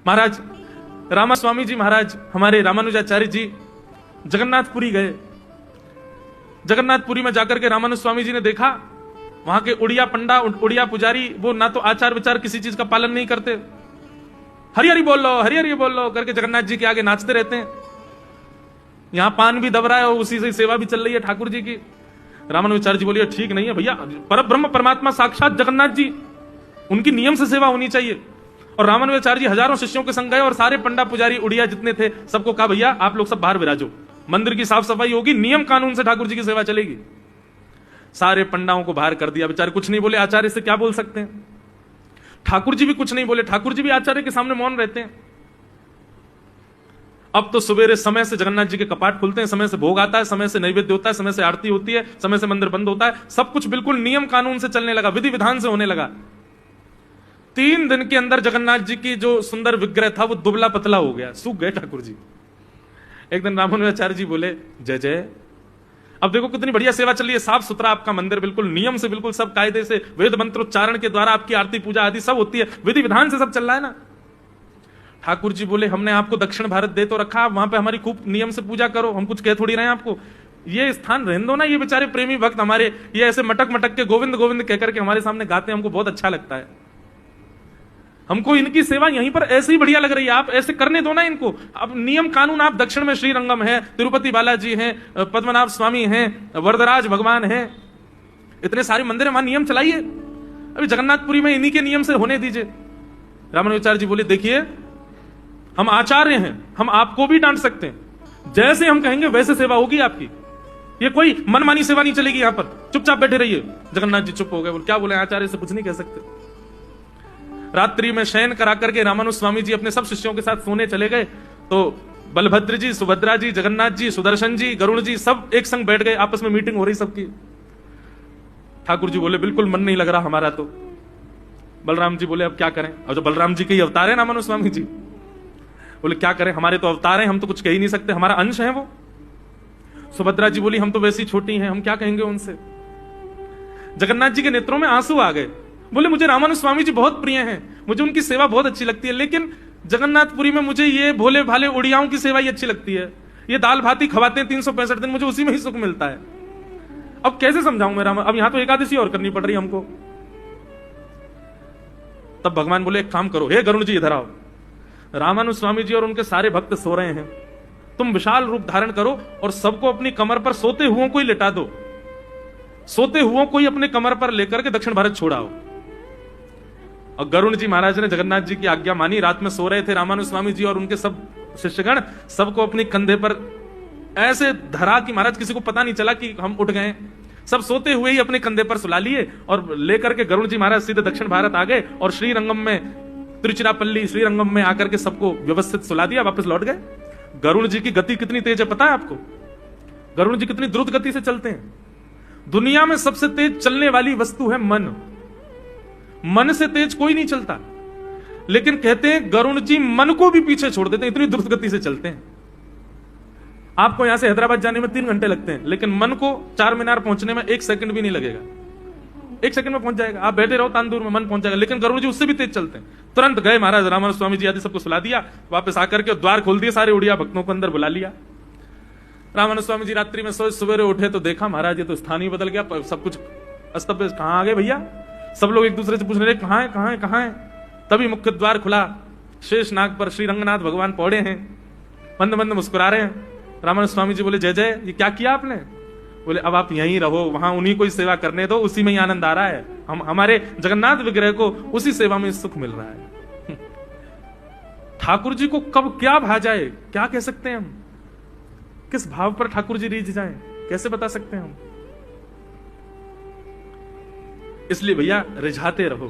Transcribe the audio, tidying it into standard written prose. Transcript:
महाराज रामास्वामी जी महाराज हमारे रामानुजाचार्य जी जगन्नाथपुरी गए। जगन्नाथपुरी में जाकर के रामानुस्वामी जी ने देखा वहां के उड़िया पंडा, उड़िया पुजारी, वो ना तो आचार विचार किसी चीज का पालन नहीं करते, हरि हरि बोल लो, हरि हरि बोल लो करके जगन्नाथ जी के आगे नाचते रहते हैं। यहां पान भी दब रहा है और उसी से सेवा भी चल रही है ठाकुर जी की। रामानुजाचार्य जी बोलिए ठीक नहीं है भैया, पर ब्रह्म परमात्मा साक्षात जगन्नाथ जी, उनकी नियम से सेवा होनी चाहिए। और रामानुजाचार्य जी हजारों शिष्यों के संग गए और सारे पंडा पुजारी उड़िया जितने थे सबको कहा भैया आप लोग सब बाहर विराजो, मंदिर की साफ सफाई होगी, नियम कानून से ठाकुर जी की सेवा चलेगी। सारे पंडाओं को बाहर कर दिया, बेचारे कुछ नहीं बोले, आचार्य से क्या बोल सकते हैं। ठाकुर जी भी कुछ नहीं बोले, ठाकुर जी भी आचार्य के सामने मौन रहते हैं। अब तो सवेरे समय से जगन्नाथ जी के कपाट खुलते हैं, समय से भोग आता है, समय से नैवेद्य होता है, समय से आरती होती है, समय से मंदिर बंद होता है, सब कुछ बिल्कुल नियम कानून से चलने लगा, विधि विधान से होने लगा। 3 दिन के अंदर जगन्नाथ जी की जो सुंदर विग्रह था वो दुबला पतला हो गया, सूख गए ठाकुर जी। एक दिन रामानुजाचार्य जी बोले जय जय, अब देखो कितनी बढ़िया सेवा चल रही है, साफ सुथरा आपका मंदिर, बिल्कुल नियम से, बिल्कुल सब कायदे से, वेद मंत्रोच्चारण के द्वारा आपकी आरती पूजा आदि सब होती है, विधि विधान से सब चल रहा है ना। ठाकुर जी बोले हमने आपको दक्षिण भारत दे तो रखा, वहां पे हमारी खूब नियम से पूजा करो, हम कुछ कह थोड़ी रहे हैं आपको, ये स्थान रहने दो ना। ये बेचारे प्रेमी भक्त हमारे ये ऐसे मटक मटक के गोविंद गोविंद कहकर के हमारे सामने गाते हैं, हमको बहुत अच्छा लगता है, हमको इनकी सेवा यहीं पर ऐसे ही बढ़िया लग रही है, आप ऐसे करने दो ना इनको। अब नियम कानून, आप दक्षिण में श्रीरंगम है, तिरुपति बालाजी हैं, पद्मनाभ स्वामी हैं, वरदराज भगवान हैं, इतने सारे मंदिर है, वहां नियम चलाइए। अभी जगन्नाथपुरी में इन्हीं के नियम से होने दीजिए। रामानुजाचार्य जी बोले देखिए हम आचार्य हैं, हम आपको भी डांट सकते हैं, जैसे हम कहेंगे वैसे सेवा होगी आपकी, ये कोई मनमानी सेवा नहीं चलेगी, यहां पर चुपचाप बैठे रहिए। जगन्नाथ जी चुप हो गए, बोले क्या बोले, आचार्य से कुछ नहीं कह सकते। रात्रि में शयन करा करके रामानुज स्वामी जी अपने सब शिष्यों के साथ सोने चले गए, तो बलभद्र जी, सुभद्रा जी, जगन्नाथ जी, सुदर्शन जी, गरुड़ जी सब एक संग बैठ गए, आपस में मीटिंग हो रही सबकी। ठाकुर जी बोले बिल्कुल मन नहीं लग रहा हमारा तो। बलराम जी बोले अब क्या करें, और जो बलराम जी के ही अवतार है रामानुज स्वामी जी, बोले क्या करें, हमारे तो अवतार हैं, हम तो कुछ कह ही नहीं सकते, हमारा अंश है वो। सुभद्रा जी बोली हम तो वैसी छोटी हैं, हम क्या कहेंगे उनसे। जगन्नाथ जी के नेत्रों में आंसू आ गए, बोले मुझे रामानुज स्वामी जी बहुत प्रिय हैं, मुझे उनकी सेवा बहुत अच्छी लगती है, लेकिन जगन्नाथपुरी में मुझे ये भोले भाले उड़ियाओं की सेवा ही अच्छी लगती है, ये दाल भाती खवाते हैं 365 दिन, मुझे उसी में ही सुख मिलता है। अब कैसे समझाऊं मैं अब यहां तो एकादशी और करनी पड़ रही हमको। तब भगवान बोले एक काम करो, हे गरुड़ जी इधर आओ, रामानुज स्वामी जी और उनके सारे भक्त सो रहे हैं, तुम विशाल रूप धारण करो और सबको अपनी कमर पर सोते हुओं को ही लिटा दो, सोते हुओं को ही अपने कमर पर लेकर के दक्षिण भारत छोड़ाओ। और गरुड़ जी महाराज ने जगन्नाथ जी की आज्ञा मानी, रात में सो रहे थे रामानुज स्वामी जी और उनके सब शिष्यगण, सबको अपने कंधे पर ऐसे धरा कि महाराज किसी को पता नहीं चला कि हम उठ गए, सब सोते हुए ही अपने कंधे पर सुला लिए और लेकर के गरुड़ जी महाराज सीधे दक्षिण भारत आ गए और श्रीरंगम में, तिरुचिरापल्ली श्रीरंगम में आकर के सबको व्यवस्थित सुला दिया, वापस लौट गए। गरुड़ जी की गति कितनी तेज है पता है आपको, गरुड़ जी कितनी द्रुत गति से चलते हैं। दुनिया में सबसे तेज चलने वाली वस्तु है मन, मन से तेज कोई नहीं चलता, लेकिन कहते हैं गरुड़ जी मन को भी पीछे छोड़ देते हैं, इतनी द्रुत गति से चलते हैं। आपको यहां से हैदराबाद जाने में 3 घंटे लगते हैं, लेकिन मन को 4 मीनार पहुंचने में 1 सेकंड भी नहीं लगेगा, 1 सेकंड में पहुंच जाएगा। आप बैठे रहो तांदूर में, मन पहुंच जाएगा। लेकिन गरुड़ जी उससे भी तेज चलते हैं। तुरंत गए महाराज रामानुज स्वामी जी आदि सबको सुला दिया, वापस आकर के द्वार खोल दिए, सारे उड़िया भक्तों को अंदर बुला लिया। रामानुज स्वामी जी रात्रि में सोए, सवेरे उठे तो देखा महाराज ये तो स्थान ही बदल गया, सब कुछ अस्त व्यस्त, कहां आ गए भैया। सब लोग एक दूसरे से पूछने लगे कहां है कहां है कहां है। तभी मुख्य द्वार खुला, शेष नाग पर श्री रंगनाथ भगवान पौड़े हैं, मंद मंद मुस्कुरा रहे हैं। रामानुज स्वामी जी बोले जय जय, ये क्या किया आपने। बोले अब आप यहीं रहो, वहां उन्हीं को ही सेवा करने दो, उसी में ही आनंद आ रहा है, हम हमारे जगन्नाथ विग्रह को उसी सेवा में सुख मिल रहा है। ठाकुर जी को कब क्या भा जाए क्या कह सकते हैं हम, किस भाव पर ठाकुर जी रीझ जाए कैसे बता सकते हैं हम। इसलिए भैया रिझाते रहो।